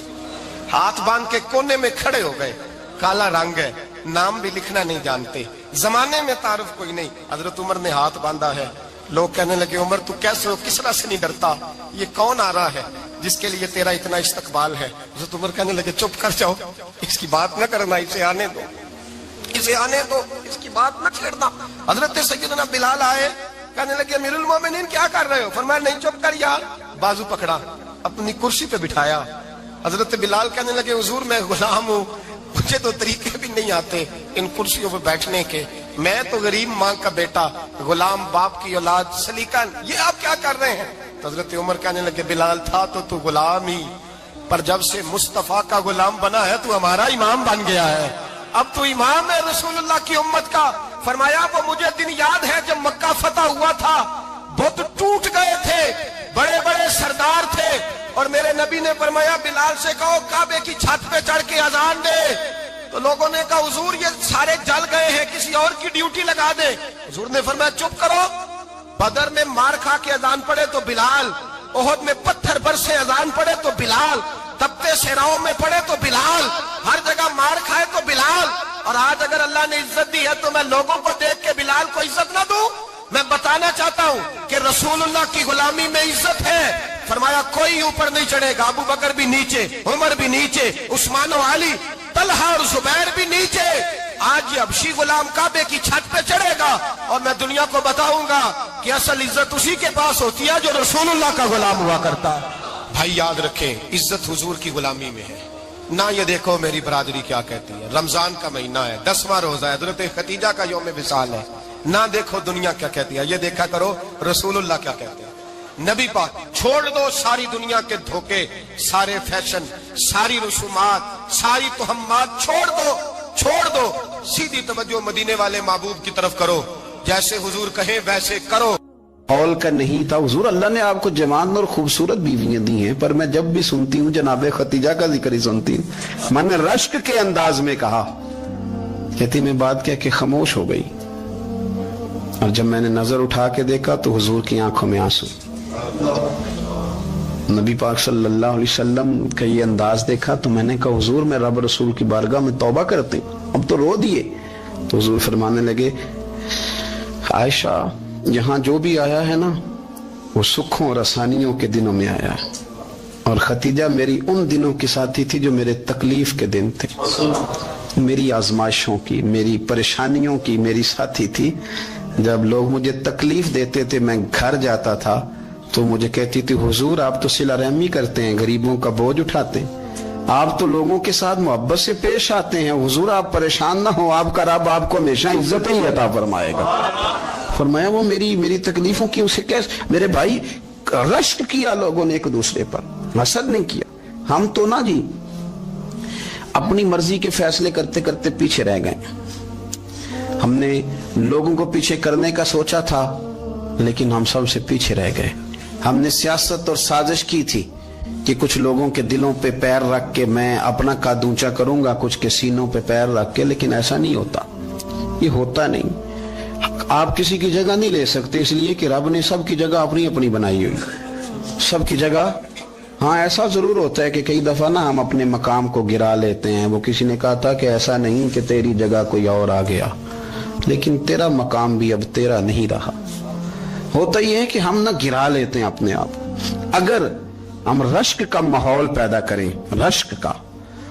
ہاتھ باندھ کے کونے میں کھڑے ہو گئے۔ کالا رنگ ہے، نام بھی لکھنا نہیں جانتے، زمانے میں تعارف کوئی نہیں۔ حضرت عمر نے ہاتھ باندھا ہے، لوگ کہنے لگے عمر تو کیسے ہو، کسرا سے نہیں ڈرتا، یہ کون آ رہا ہے جس کے لیے تیرا اتنا استقبال ہے؟ حضرت عمر کہنے لگے چپ کر جاؤ، اس کی بات نہ کرنا، اسے آنے دو، اسے آنے دو، اس کی بات نہ چھیڑنا۔ حضرت سیدنا بلال آئے، کہنے لگے امیر المومنین کیا کر رہے ہو؟ فرمایا نہیں چپ کر یار، بازو پکڑا، اپنی کرسی پہ بٹھایا۔ حضرت بلال کہنے لگے حضور میں غلام ہوں، مجھے تو طریقے بھی نہیں آتے ان کرسیوں پہ بیٹھنے کے، میں تو غریب ماں کا بیٹا، غلام باپ کی اولاد، سلیقہ، یہ آپ کیا کر رہے ہیں؟ تو حضرت عمر کہنے لگے بلال تھا تو غلام ہی، پر جب سے مصطفیٰ کا غلام بنا ہے تو ہمارا امام بن گیا ہے، اب تو امام ہے رسول اللہ کی امت کا۔ فرمایا وہ مجھے دن یاد ہے جب مکہ فتح ہوا تھا، بت ٹوٹ گئے تھے، بڑے بڑے سردار تھے، اور میرے نبی نے فرمایا بلال سے کہو کعبے کی چھت پہ چڑھ کے اذان دے۔ تو لوگوں نے کہا حضور یہ سارے جل گئے ہیں، کسی اور کی ڈیوٹی لگا دے۔ حضور نے فرمایا چپ کرو، بدر میں مار کھا کے اذان پڑے تو بلال، احد میں پتھر برسے اذان پڑے تو بلال، تپتے صحراؤں میں پڑے تو بلال، ہر جگہ مار کھائے تو بلال۔ اور آج اگر اللہ نے عزت دی ہے تو میں لوگوں کو دیکھ کے بلال کو عزت نہ دوں؟ میں بتانا چاہتا ہوں کہ رسول اللہ کی غلامی میں عزت ہے۔ فرمایا کوئی اوپر نہیں چڑھے گا، ابو بکر بھی نیچے، عمر بھی نیچے، عثمان و علی، طلحہ اور زبیر بھی نیچے۔ آج یہ حبشی غلام کعبے کی چھت پہ چڑھے گا اور میں دنیا کو بتاؤں گا کہ اصل عزت اسی کے پاس ہوتی ہے جو رسول اللہ کا غلام ہوا کرتا ہے۔ بھائی یاد رکھیں عزت حضور کی غلامی میں ہے نہ۔ یہ دیکھو میری برادری کیا کہتی ہے، رمضان کا مہینہ ہے، 10واں روزہ ہے، حضرت خدیجہ کا یوم وصال ہے، نہ دیکھو دنیا کیا کہتی ہے، یہ دیکھا کرو رسول اللہ کیا کہتے ہیں۔ نبی پاک چھوڑ دو ساری دنیا کے دھوکے، سارے فیشن، ساری رسومات، ساری تہمات چھوڑ دو، سیدھی توجہ مدینے والے محبوب کی طرف کرو، جیسے حضور کہیں ویسے کرو۔ ماحول کا نہیں تھا حضور، اللہ نے آپ کو جوان اور خوبصورت بیویاں دی ہیں، پر میں جب بھی سنتی ہوں جناب خدیجہ کا ذکر ہی سنتی ہوں۔ میں نے رشک کے انداز میں کہا، کہتی میں بات کہہ کے خاموش ہو گئی، اور جب میں نے نظر اٹھا کے دیکھا تو حضور کی آنکھوں میں آنسو۔ نبی پاک صلی اللہ علیہ وسلم کا یہ انداز دیکھا تو میں نے کہا حضور میں رب رسول کی بارگاہ میں توبہ کرتے ہیں، اب تو رو دیے۔ تو حضور فرمانے لگے عائشہ یہاں جو بھی آیا ہے نا وہ سکھوں اور آسانیوں کے دنوں میں آیا ہے، اور خدیجہ میری ان دنوں کی ساتھی تھی جو میرے تکلیف کے دن تھے، میری آزمائشوں کی، میری پریشانیوں کی میری ساتھی تھی۔ جب لوگ مجھے تکلیف دیتے تھے میں گھر جاتا تھا تو مجھے کہتی تھی حضور آپ تو صلہ رحمی کرتے ہیں، غریبوں کا بوجھ اٹھاتے ہیں، آپ تو لوگوں کے ساتھ محبت سے پیش آتے ہیں، حضور آپ پریشان نہ ہو، آپ کا رب آپ کو ہمیشہ عزت ہی عطا فرمائے گا۔ فرمایا وہ میری تکلیفوں کی اسے کیسے، میرے بھائی رشک کیا لوگوں نے ایک دوسرے پر، حسد نہیں کیا۔ ہم تو نا جی اپنی مرضی کے فیصلے کرتے کرتے پیچھے رہ گئے، ہم نے لوگوں کو پیچھے کرنے کا سوچا تھا لیکن ہم سب سے پیچھے رہ گئے۔ ہم نے سیاست اور سازش کی تھی کہ کچھ لوگوں کے دلوں پہ پیر رکھ کے میں اپنا قد اونچا کروں گا، کچھ کے سینوں پہ پیر رکھ کے، لیکن ایسا نہیں ہوتا، یہ ہوتا نہیں۔ آپ کسی کی جگہ نہیں لے سکتے، اس لیے کہ رب نے سب کی جگہ اپنی اپنی بنائی ہوئی، سب کی جگہ۔ ہاں ایسا ضرور ہوتا ہے کہ کئی دفعہ نا ہم اپنے مقام کو گرا لیتے ہیں، وہ کسی نے کہا تھا کہ ایسا نہیں کہ تیری جگہ کوئی اور آ گیا، لیکن تیرا مقام بھی اب تیرا نہیں رہا۔ ہوتا یہ ہے کہ ہم نہ گرا لیتے ہیں اپنے آپ۔ اگر ہم رشک کا ماحول پیدا کریں، رشک کا،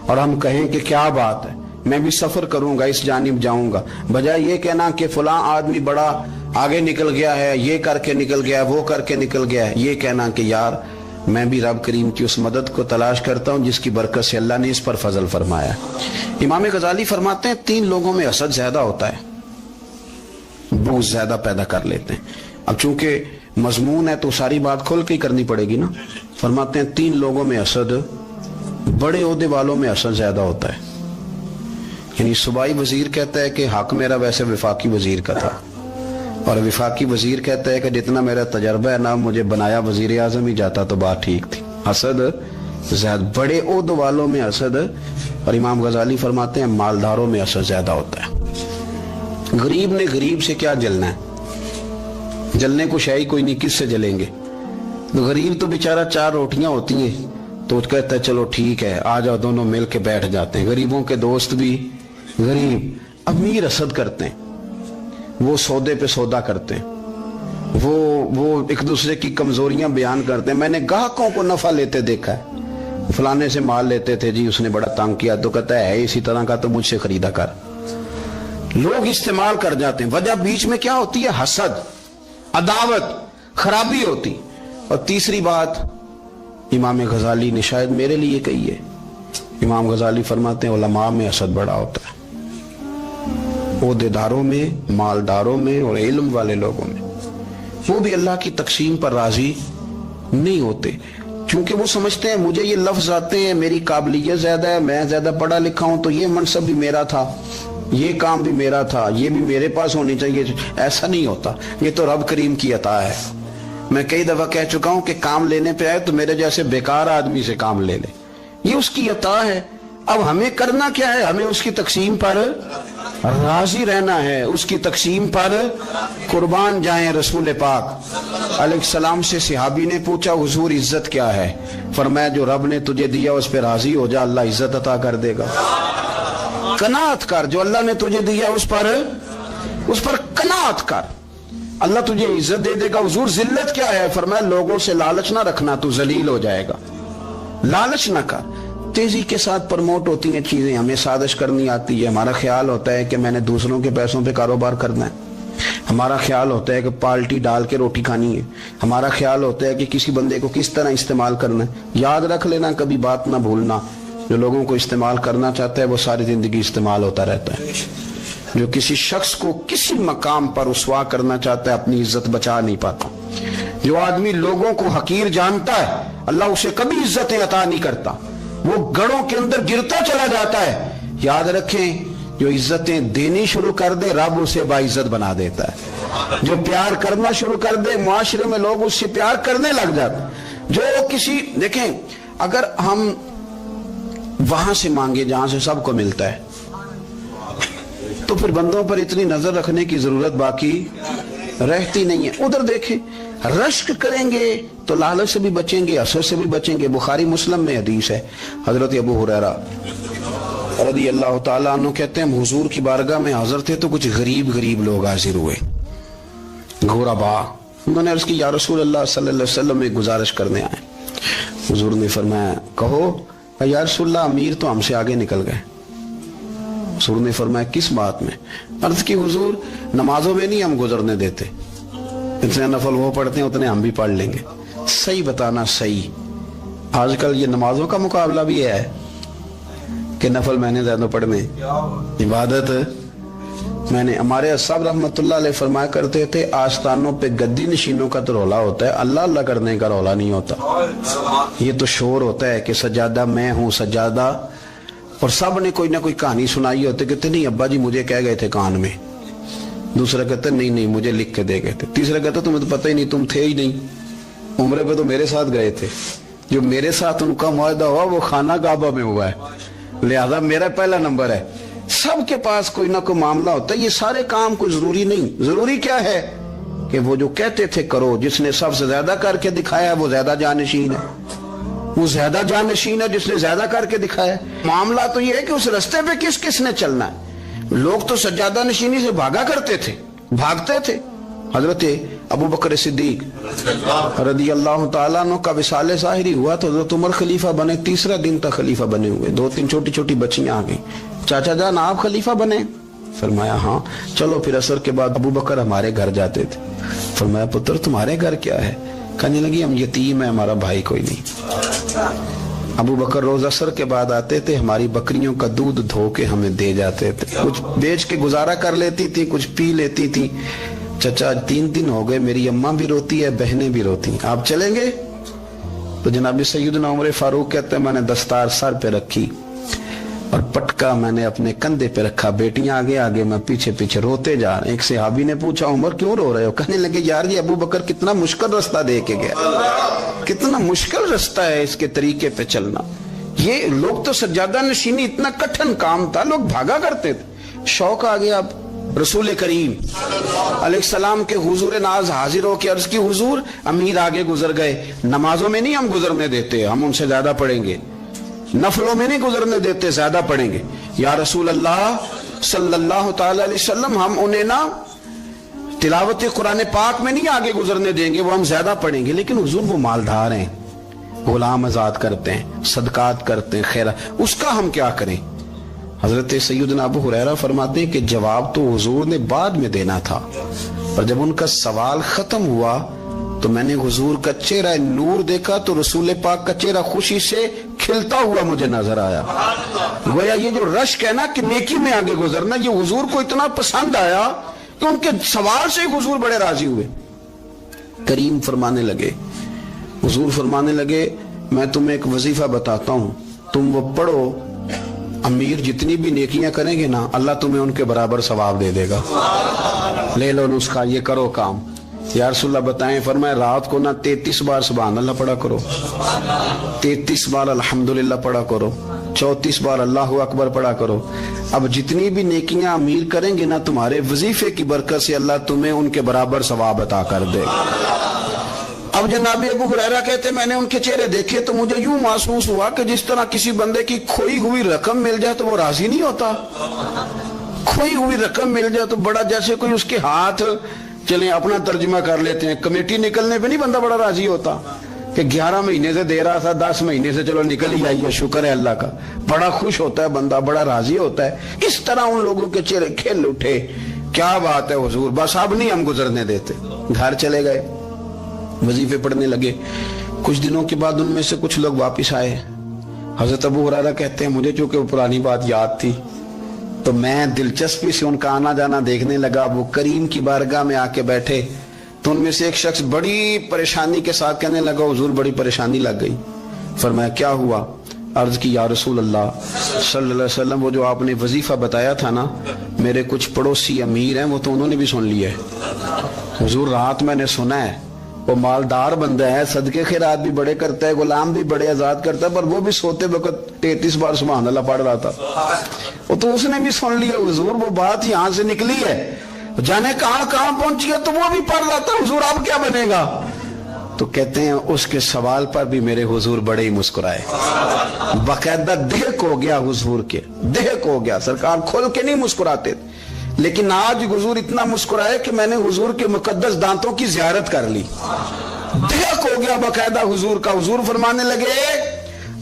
اور ہم کہیں کہ کیا بات ہے میں بھی سفر کروں گا، اس جانب جاؤں گا، بجائے یہ کہنا کہ فلاں آدمی بڑا آگے نکل گیا ہے، یہ کر کے نکل گیا ہے، وہ کر کے نکل گیا ہے، یہ کہنا کہ یار میں بھی رب کریم کی اس مدد کو تلاش کرتا ہوں جس کی برکت سے اللہ نے اس پر فضل فرمایا۔ امام غزالی فرماتے ہیں 3 لوگوں میں حسد زیادہ ہوتا ہے، بغض زیادہ پیدا کر لیتے ہیں. اب چونکہ مضمون ہے تو ساری بات کھول کے ہی کرنی پڑے گی نا. فرماتے ہیں 3 لوگوں میں حسد، بڑے عہدے والوں میں حسد زیادہ ہوتا ہے. یعنی صوبائی وزیر کہتا ہے کہ حق میرا ویسے وفاقی وزیر کا تھا، اور وفاقی وزیر کہتا ہے کہ جتنا میرا تجربہ ہے نا مجھے بنایا وزیر اعظم ہی جاتا تو بات ٹھیک تھی. حسد زیادہ، بڑے عہدے والوں میں حسد، اور امام غزالی فرماتے ہیں مالداروں میں حسد زیادہ ہوتا ہے. غریب نے غریب سے کیا جلنا ہے؟ جلنے کو شے ہی کوئی نہیں، کس سے جلیں گے؟ غریب تو بیچارہ 4 روٹیاں ہوتی ہیں تو کہتا ہے چلو ٹھیک ہے آ جاؤ، دونوں مل کے بیٹھ جاتے ہیں. غریبوں کے دوست بھی غریب. امیر حسد کرتے ہیں، وہ سودے پہ سودا کرتے ہیں، وہ ایک دوسرے کی کمزوریاں بیان کرتے ہیں. میں نے گاہکوں کو نفع لیتے دیکھا ہے، فلانے سے مال لیتے تھے جی اس نے بڑا تنگ کیا، تو کہتا ہے اسی طرح کا تو مجھ سے خریدا کر. لوگ استعمال کر جاتے ہیں. وجہ بیچ میں کیا ہوتی ہے؟ حسد، عداوت، خرابی ہوتی. اور تیسری بات امام غزالی نے شاید میرے لیے کہی ہے. امام غزالی فرماتے ہیں علماء میں حسد بڑا ہوتا ہے، عہدے داروں میں، مالداروں میں اور علم والے لوگوں میں. وہ بھی اللہ کی تقسیم پر راضی نہیں ہوتے، چونکہ وہ سمجھتے ہیں مجھے یہ لفظ آتے ہیں، میری قابلیت زیادہ ہے، میں زیادہ پڑھا لکھا ہوں تو یہ منصب بھی میرا تھا، یہ کام بھی میرا تھا، یہ بھی میرے پاس ہونی چاہیے. ایسا نہیں ہوتا، یہ تو رب کریم کی عطا ہے. میں کئی دفعہ کہہ چکا ہوں کہ کام لینے پہ آئے تو میرے جیسے بیکار آدمی سے کام لے لے، یہ اس کی عطا ہے. اب ہمیں کرنا کیا ہے؟ ہمیں اس کی تقسیم پر راضی رہنا ہے، اس کی تقسیم پر قربان جائیں. رسول پاک علیہ السلام سے صحابی نے پوچھا حضور عزت کیا ہے؟ فرمایا جو رب نے تجھے دیا اس پہ راضی ہو جا، اللہ عزت عطا کر دے گا. قناعت کر، جو اللہ نے تجھے دیا اس پر قناعت کر، اللہ تجھے عزت دے دے گا. حضور ذلت کیا ہے؟ فرمایا لوگوں سے لالچ نہ رکھنا، تو ذلیل ہو جائے گا. لالچ نہ کر. تیزی کے ساتھ پرموٹ ہوتی ہیں چیزیں، ہمیں سازش کرنی آتی ہے. ہمارا خیال ہوتا ہے کہ میں نے دوسروں کے پیسوں پہ کاروبار کرنا ہے، ہمارا خیال ہوتا ہے کہ پالٹی ڈال کے روٹی کھانی ہے، ہمارا خیال ہوتا ہے کہ کسی بندے کو کس طرح استعمال کرنا ہے. یاد رکھ لینا، کبھی بات نہ بھولنا، جو لوگوں کو استعمال کرنا چاہتا ہے وہ ساری زندگی استعمال ہوتا رہتا ہے. جو کسی شخص کو کسی مقام پر رسوا کرنا چاہتا ہے اپنی عزت بچا نہیں پاتا. جو آدمی لوگوں کو حقیر جانتا ہے اللہ اسے کبھی عزت عطا نہیں کرتا، وہ گڑھوں کے اندر گرتا چلا جاتا ہے. یاد رکھیں جو عزتیں دینی شروع کر دے رب اسے باعزت بنا دیتا ہے. جو پیار کرنا شروع کر دے معاشرے میں لوگ اس سے پیار کرنے لگ جاتے. جو کسی دیکھیں اگر ہم وہاں سے مانگے جہاں سے سب کو ملتا ہے تو پھر بندوں پر اتنی نظر رکھنے کی ضرورت باقی رہتی نہیں ہے. ادھر دیکھیں رشک کریں گے تو لالچ سے بھی بچیں گے، حسد سے بھی بچیں گے. بخاری مسلم میں حدیث ہے، حضرت ابو ہریرہ رضی اللہ تعالیٰ عنہ کہتے ہیں حضور کی بارگاہ میں حاضر تھے تو کچھ غریب لوگ حاضر ہوئے، غربا. انہوں نے عرض کی یا رسول اللہ صلی اللہ علیہ وسلم ایک گزارش کرنے آئے. حضور نے فرمایا کہو. یا رسول اللہ امیر تو ہم سے آگے نکل گئے. حضور نے فرمایا کس بات میں؟ عرض کی حضور نمازوں میں نہیں ہم گزرنے دیتے، اتنے نفل وہ پڑھتے ہیں اتنے ہم بھی پڑھ لیں گے. صحیح بتانا صحیح. آج کل یہ نمازوں کا مقابلہ بھی ہے کہ نفل میں نے زیادہ پڑھنے، عبادت میں نے. ہمارے صاحب رحمت اللہ علیہ فرمایا کرتے تھے آستانوں پہ گدی نشینوں کا تو رولا ہوتا ہے، اللہ اللہ کرنے کا رولا نہیں ہوتا. یہ تو شور ہوتا ہے کہ سجادہ میں ہوں سجادہ، اور سب نے کوئی نہ کوئی کہانی سنائی ہوتی کہتے نہیں ابا جی مجھے کہہ گئے تھے کان میں. دوسرا کہتا نہیں مجھے لکھ کے دے گئے تھے. تیسرا کہتا تمہیں تو پتہ ہی نہیں، تم تھے ہی نہیں، عمرے پہ تو میرے ساتھ گئے تھے. جو میرے ساتھ ان کا معاہدہ ہوا وہ خانہ کعبہ میں ہوا ہے، لہذا میرا پہلا نمبر ہے. سب کے پاس کوئی نہ کوئی معاملہ ہوتا ہے. یہ سارے کام کوئی ضروری نہیں. ضروری کیا ہے کہ وہ جو کہتے تھے کرو، جس نے سب سے زیادہ کر کے دکھایا وہ زیادہ جانشین ہے، وہ زیادہ جانشین ہے جس نے زیادہ کر کے دکھایا. معاملہ تو یہ ہے کہ اس رستے پہ کس نے چلنا ہے. لوگ تو سجادہ نشینی سے بھاگا کرتے تھے، بھاگتے تھے. حضرت ابو بکر صدیق رضی اللہ تعالیٰ عنہ کا وصال ظاہری ہوا تو حضرت عمر خلیفہ بنے. تیسرا دن تک خلیفہ بنے ہوئے. 2-3 چھوٹی بچیاں آ گئیں. چاچا جان آپ خلیفہ بنے؟ فرمایا ہاں. چلو پھر عصر کے بعد ابو بکر ہمارے گھر جاتے تھے. فرمایا پتر تمہارے گھر کیا ہے؟ کہنے لگی ہم یتیم ہیں، ہمارا بھائی کوئی نہیں. ابو بکر روز عصر کے بعد آتے تھے، ہماری بکریوں کا دودھ دھو کے ہمیں دے جاتے تھے. کچھ بیچ کے گزارا کر لیتی تھی، کچھ پی لیتی تھی. چچا 3 دن ہو گئے میری اماں بھی روتی ہے بہنیں بھی روتی ہیں, آپ چلیں گے؟ تو جناب سیدنا عمر فاروق کہتے ہیں میں نے دستار سر پہ رکھی اور پٹکا میں نے اپنے کندھے پہ رکھا, بیٹیاں آگے آگے میں پیچھے پیچھے روتے جا رہے ہیں. ایک صحابی نے پوچھا عمر کیوں رو رہے ہو؟ کہنے لگے یار یہ ابو بکر کتنا مشکل رستہ دے کے گیا, کتنا مشکل رستہ ہے اس کے طریقے پہ چلنا. یہ لوگ تو سجادہ نشینی اتنا کٹھن کام تھا, لوگ بھاگا کرتے تھے. شوق آ گیا اب رسول کریم علیہ السلام کے حضور ناز حاضر ہو کے عرض کی حضور امیر آگے گزر گئے, نمازوں میں نہیں ہم گزرنے دیتے, ہم ان سے زیادہ پڑھیں گے, نفلوں میں نہیں گزرنے دیتے زیادہ پڑھیں گے. یا رسول اللہ صلی اللہ تعالی علیہ وسلم ہم انہیں نا تلاوت قرآن پاک میں نہیں آگے گزرنے دیں گے, وہ ہم زیادہ پڑھیں گے. لیکن حضور وہ مالدار ہیں, غلام آزاد کرتے ہیں, صدقات کرتے ہیں, خیرات, اس کا ہم کیا کریں؟ حضرت سیدنا ابو ہریرہ فرماتے ہیں کہ جواب تو حضور نے بعد میں دینا تھا, پر جب ان کا سوال ختم ہوا تو میں نے حضور کا چہرہ نور دیکھا تو رسول پاک کا چہرہ خوشی سے کھلتا ہوا مجھے نظر آیا. گویا یہ جو رشک ہے نا کہ نیکی میں آگے گزرنا, یہ حضور کو اتنا پسند آیا کہ ان کے سوال سے حضور بڑے راضی ہوئے. کریم فرمانے لگے, حضور فرمانے لگے میں تمہیں ایک وظیفہ بتاتا ہوں, تم وہ پڑھو, امیر جتنی بھی نیکیاں کریں گے نا اللہ تمہیں ان کے برابر ثواب دے دے گا. لے لو نسخہ, یہ کرو کام. یا رسول اللہ بتائیں, فرمائے رات کو نا 33 بار سبحان اللہ پڑھا کرو, 33 بار الحمدللہ پڑھا کرو, 34 بار اللہ اکبر پڑھا کرو. اب جتنی بھی نیکیاں امیر کریں گے نا تمہارے وظیفے کی برکت سے اللہ تمہیں ان کے برابر ثواب عطا کر دے. اب جناب ابو ہریرہ کہتے میں نے ان کے چہرے دیکھے تو مجھے یوں محسوس ہوا کہ جس طرح کسی بندے کی کھوئی ہوئی رقم مل جائے تو وہ راضی نہیں ہوتا. کھوئی ہوئی رقم مل جائے تو بڑا جیسے کوئی اس کے ہاتھ, چلیں اپنا ترجمہ کر لیتے ہیں, کمیٹی نکلنے پہ نہیں بندہ بڑا راضی ہوتا کہ 11 مہینے سے دے رہا تھا 10 مہینے سے چلو نکل ہی آئی ہے, شکر ہے اللہ کا, بڑا خوش ہوتا ہے بندہ, بڑا راضی ہوتا ہے. اس طرح ان لوگوں کے چہرے کھل اٹھے, کیا بات ہے حضور, بس اب نہیں ہم گزرنے دیتے. گھر چلے گئے, وظیفے پڑھنے لگے. کچھ دنوں کے بعد ان میں سے کچھ لوگ واپس آئے. حضرت ابو ہریرہ کہتے ہیں مجھے چونکہ وہ پرانی بات یاد تھی تو میں دلچسپی سے ان کا آنا جانا دیکھنے لگا. وہ کریم کی بارگاہ میں آ کے بیٹھے تو ان میں سے ایک شخص بڑی پریشانی کے ساتھ کہنے لگا حضور بڑی پریشانی لگ گئی. فرمایا کیا ہوا؟ عرض کی یا رسول اللہ صلی اللہ علیہ وسلم وہ جو آپ نے وظیفہ بتایا تھا نا, میرے کچھ پڑوسی امیر ہیں وہ تو انہوں نے بھی سن لیا ہے. حضور رات میں نے سنا ہے, وہ مالدار بندہ ہے, صدقے خیرات بھی بڑے کرتا ہے, غلام بھی بڑے آزاد کرتا ہے, پر وہ بھی سوتے وقت 33 بار سبحان اللہ پڑھ رہا تھا. وہ تو اس نے بھی سن لیا حضور, وہ بات یہاں سے نکلی ہے, جانے کہاں کہاں پہنچی ہے, تو وہ بھی پڑھ رہا تھا. حضور اب کیا بنے گا؟ تو کہتے ہیں اس کے سوال پر بھی میرے حضور بڑے ہی مسکرائے, باقاعدہ دہک ہو گیا حضور کے, دہک ہو گیا. سرکار کھول کے نہیں مسکراتے, لیکن آج حضور اتنا مسکرائے کہ میں نے حضور کے مقدس دانتوں کی زیارت کر لی. دہک ہو گیا باقاعدہ حضور کا. حضور فرمانے لگے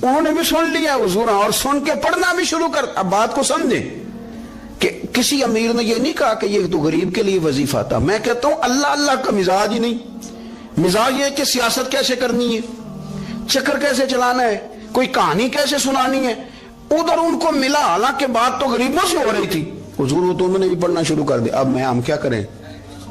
انہوں نے بھی سن لیا حضور, اور سن کے پڑھنا بھی شروع کر. اب بات کو سمجھیں کہ کسی امیر نے یہ نہیں کہا کہ یہ تو غریب کے لیے وظیفہ تھا. میں کہتا ہوں اللہ اللہ کا مزاج ہی نہیں. مزاج یہ کہ سیاست کیسے کرنی ہے, چکر کیسے چلانا ہے, کوئی کہانی کیسے سنانی ہے. ادھر ان کو ملا, حالانکہ بات تو غریبوں سے ہو رہی تھی. حضور وہ تو انہوں نے بھی پڑھنا شروع کر دیا. اب ہم کیا کریں؟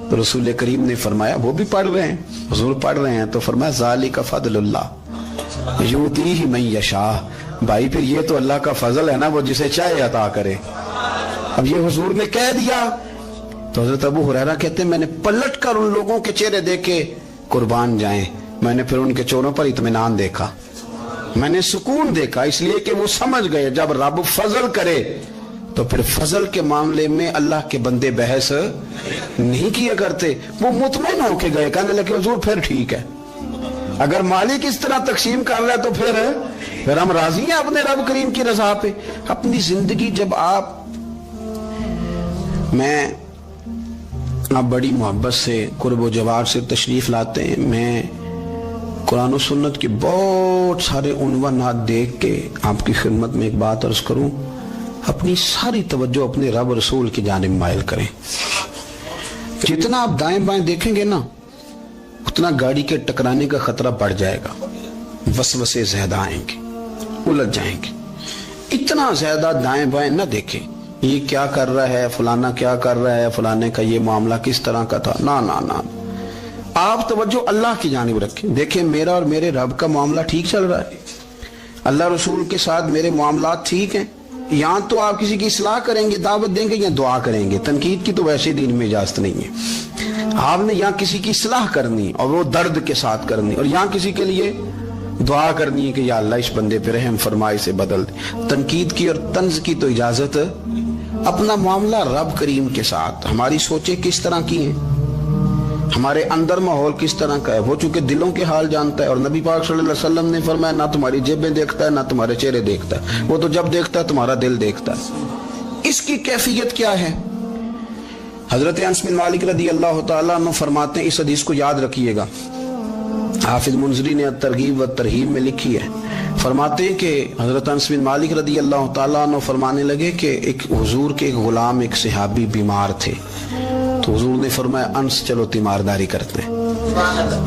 تو رسول کریم نے فرمایا وہ بھی پڑھ رہے ہیں, حضور پڑھ رہے ہیں, تو فرمایا ذالک فضل اللہ یؤتیہ من یشاء. بھائی پھر یہ تو اللہ کا فضل ہے نا, وہ جسے چاہے عطا کرے. اب یہ حضور نے کہہ دیا تو حضرت ابو ہریرہ کہتے ہیں میں نے پلٹ کر ان لوگوں کے چہرے دیکھے, قربان جائیں, میں نے پھر ان کے چہروں پر اطمینان دیکھا, میں نے سکون دیکھا, اس لیے کہ وہ سمجھ گئے جب رب فضل کرے تو پھر فضل کے معاملے میں اللہ کے بندے بحث نہیں کیا کرتے. وہ مطمئن ہو کے گئے, کہنے لگے حضور پھر ٹھیک ہے, اگر مالک اس طرح تقسیم کر رہا ہے تو پھر ہم راضی ہیں اپنے رب کریم کی رضا پہ. اپنی زندگی جب آپ بڑی محبت سے قرب و جوار سے تشریف لاتے ہیں, میں قرآن و سنت کے بہت سارے عنوانات دیکھ کے آپ کی خدمت میں ایک بات عرض کروں, اپنی ساری توجہ اپنے رب رسول کی جانب مائل کریں. جتنا آپ دائیں بائیں دیکھیں گے نا اتنا گاڑی کے ٹکرانے کا خطرہ بڑھ جائے گا, وسوسے زیادہ آئیں گے, الجھ جائیں گے. اتنا زیادہ دائیں بائیں نہ دیکھیں, یہ کیا کر رہا ہے، فلانا کیا کر رہا ہے، فلانے کا یہ معاملہ کس طرح کا تھا، نا نا نا، آپ توجہ اللہ کی جانب رکھیں. دیکھیں میرا اور میرے رب کا معاملہ ٹھیک چل رہا ہے، اللہ رسول کے ساتھ میرے معاملات ٹھیک ہیں. یہاں تو آپ کسی کی اصلاح کریں گے، دعوت دیں گے یا دعا کریں گے، تنقید کی تو ویسے دین میں اجازت نہیں ہے. آپ نے یہاں کسی کی اصلاح کرنی اور وہ درد کے ساتھ کرنی، اور یہاں کسی کے لیے دعا کرنی ہے کہ یا اللہ اس بندے پہ رحم فرمائے، سے بدل دے. تنقید کی اور طنز کی تو اجازت. اپنا معاملہ رب کریم کے ساتھ، ہماری سوچیں کس طرح کی ہیں، ہمارے اندر ماحول کس طرح کا ہے، وہ چونکہ دلوں کے حال جانتا ہے. اور نبی پاک صلی اللہ علیہ وسلم نے فرمایا نہ تمہاری جیبیں دیکھتا ہے نہ تمہارے چہرے دیکھتا ہے، وہ تو جب دیکھتا ہے تمہارا دل دیکھتا ہے. اس کی کیفیت کیا ہے؟ حضرت انس بن مالک رضی اللہ تعالیٰ عنہ فرماتے ہیں، اس حدیث کو یاد رکھیے گا، حافظ منذری نے ترغیب و ترہیب میں لکھی ہے. فرماتے ہیں کہ حضرت انس بن مالک رضی اللہ تعالیٰ عنہ فرمانے لگے کہ ایک حضور کے ایک غلام، ایک صحابی بیمار تھے، تو حضور نے فرمایا انس چلو تیمارداری کرتے ہیں.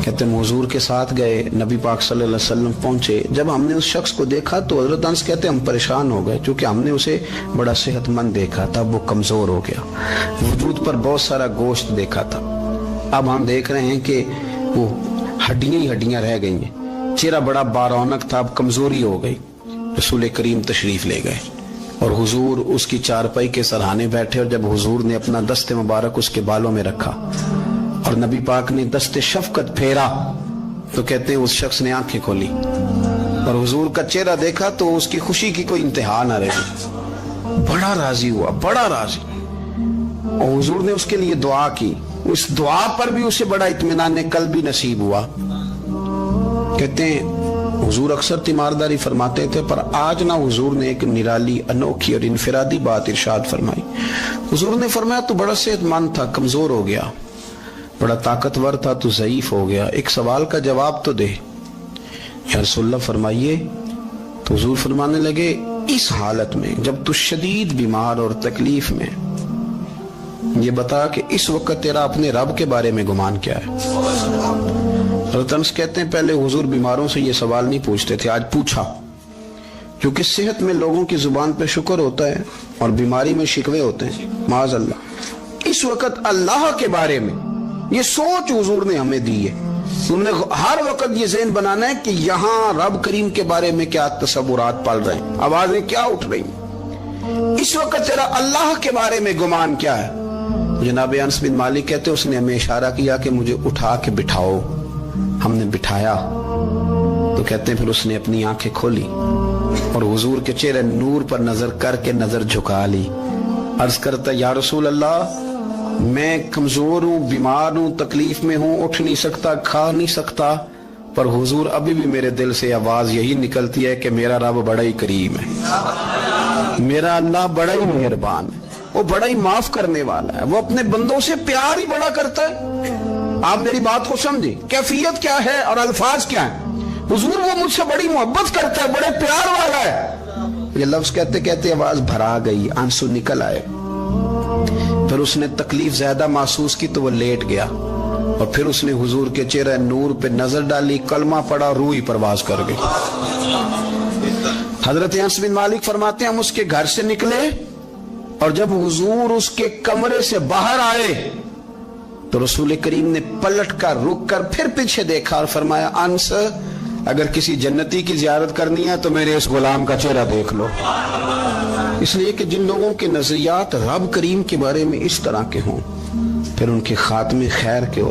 کہتے ہیں حضور کے ساتھ گئے، نبی پاک صلی اللہ علیہ وسلم پہنچے. جب ہم نے اس شخص کو دیکھا تو حضرت انس کہتے ہیں ہم پریشان ہو گئے، چونکہ ہم نے اسے بڑا صحت مند دیکھا تھا، وہ کمزور ہو گیا، وجود پر بہت سارا گوشت دیکھا تھا. اب ہم دیکھ رہے ہیں کہ وہ ہڈیاں ہی ہڈیاں رہ گئی ہیں، چہرہ بڑا بارونق تھا، اب کمزوری ہو گئی. رسول کریم تشریف لے گئے اور حضور اس کی چارپائی کے سرہانے بیٹھے، اور جب حضور نے اپنا دست مبارک اس کے بالوں میں رکھا اور نبی پاک نے دست شفقت پھیرا تو کہتے ہیں اس شخص نے آنکھیں کھولی اور حضور کا چہرہ دیکھا تو اس کی خوشی کی کوئی انتہا نہ رہی، بڑا راضی ہوا، بڑا راضی. اور حضور نے اس کے لیے دعا کی، اس دعا پر بھی اسے بڑا اطمینان قلبی نصیب ہوا. کہتے ہیں حضور اکثر تیمارداری فرماتے تھے، پر آج نہ حضور نے ایک نرالی، انوکھی اور انفرادی بات ارشاد فرمائی. حضور نے فرمایا تو بڑا صحت مند تھا، کمزور ہو گیا، بڑا طاقتور تھا تو ضعیف ہو گیا، ایک سوال کا جواب تو دے. یا رسول اللہ فرمائیے. تو حضور فرمانے لگے اس حالت میں جب تو شدید بیمار اور تکلیف میں، یہ بتا کہ اس وقت تیرا اپنے رب کے بارے میں گمان کیا ہے. حضرت انس کہتے ہیں پہلے حضور بیماروں سے یہ سوال نہیں پوچھتے تھے، آج پوچھا، کیونکہ صحت میں لوگوں کی زبان پہ شکر ہوتا ہے اور بیماری میں شکوے ہوتے ہیں، معاذ اللہ. اس وقت اللہ کے بارے میں یہ سوچ حضور نے ہمیں دی ہے. تم نے ہر وقت یہ ذہن بنانا ہے کہ یہاں رب کریم کے بارے میں کیا تصورات پل رہے ہیں، آوازیں کیا اٹھ رہی ہیں، اس وقت تیرا اللہ کے بارے میں گمان کیا ہے. جناب انس بن مالک کہتے اس نے ہمیں اشارہ کیا کہ مجھے اٹھا کے بٹھاؤ. ہم نے بٹھایا تو کہتے ہیں پھر اس نے اپنی آنکھیں کھولی اور حضور کے چہرے نور پر نظر کر کے نظر جھکا لی. عرض کرتا یا رسول اللہ میں کمزور ہوں، بیمار ہوں، تکلیف میں ہوں، اٹھ نہیں سکتا، کھا نہیں سکتا، پر حضور ابھی بھی میرے دل سے آواز یہی نکلتی ہے کہ میرا رب بڑا ہی کریم ہے، میرا اللہ بڑا ہی مہربان ہے، وہ بڑا ہی معاف کرنے والا ہے، وہ اپنے بندوں سے پیار ہی بڑا کرتا ہے. آپ میری بات کو سمجھیں، کیفیت کیا ہے اور الفاظ کیا ہیں. حضور وہ مجھ سے بڑی محبت کرتا ہے، بڑے پیار والا ہے. یہ لفظ کہتے کہتے آواز بھرا گئی، آنسو نکل آئے. پھر اس نے تکلیف زیادہ محسوس کی تو وہ لیٹ گیا اور پھر اس نے حضور کے چہرے نور پہ نظر ڈالی، کلمہ پڑھا، روح ہی پرواز کر گئی. حضرت انس بن مالک فرماتے ہیں ہم اس کے گھر سے نکلے اور جب حضور اس کے کمرے سے باہر آئے تو رسول کریم نے پلٹ کر رک کر پھر پیچھے دیکھا اور فرمایا انس اگر کسی جنتی کی زیارت کرنی ہے تو میرے اس غلام کا چہرہ دیکھ لو. اس لیے کہ جن لوگوں کے نظریات رب کریم کے بارے میں اس طرح کے ہوں پھر ان کے خاتمے خیر کے